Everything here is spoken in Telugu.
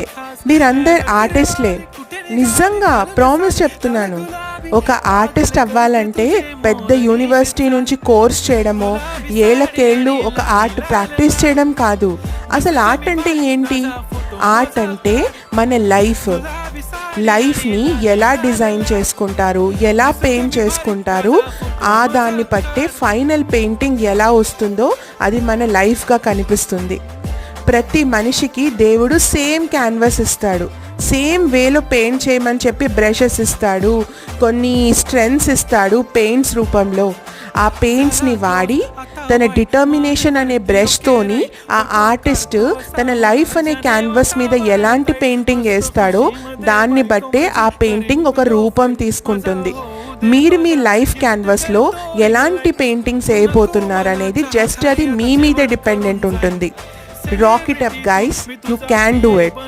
ఓకే, మీరందరు ఆర్టిస్ట్లే, నిజంగా ప్రామిస్ చెప్తున్నాను. ఒక ఆర్టిస్ట్ అవ్వాలంటే పెద్ద యూనివర్సిటీ నుంచి కోర్స్ చేయడమో ఏళ్ళకేళ్ళు ఒక ఆర్ట్ ప్రాక్టీస్ చేయడం కాదు. అసలు ఆర్ట్ అంటే ఏంటి? ఆర్ట్ అంటే మన లైఫ్ని ఎలా డిజైన్ చేసుకుంటారు, ఎలా పెయింట్ చేసుకుంటారు, ఆ దాన్ని బట్టే ఫైనల్ పెయింటింగ్ ఎలా వస్తుందో అది మన లైఫ్గా కనిపిస్తుంది. ప్రతి మనిషికి దేవుడు సేమ్ క్యాన్వాస్ ఇస్తాడు, సేమ్ వేలో పెయింట్ చేయమని చెప్పి బ్రషెస్ ఇస్తాడు, కొన్ని స్ట్రెంత్స్ ఇస్తాడు పెయింట్స్ రూపంలో. ఆ పెయింట్స్ని వాడి తన డిటర్మినేషన్ అనే బ్రష్తోని ఆ ఆర్టిస్ట్ తన లైఫ్ అనే క్యాన్వాస్ మీద ఎలాంటి పెయింటింగ్ వేస్తాడో దాన్ని బట్టే ఆ పెయింటింగ్ ఒక రూపం తీసుకుంటుంది. మీరు మీ లైఫ్ క్యాన్వాస్లో ఎలాంటి పెయింటింగ్స్ వేయబోతున్నారనేది జస్ట్ అది మీ మీద డిపెండెంట్ ఉంటుంది. Rock it up guys, you can do it.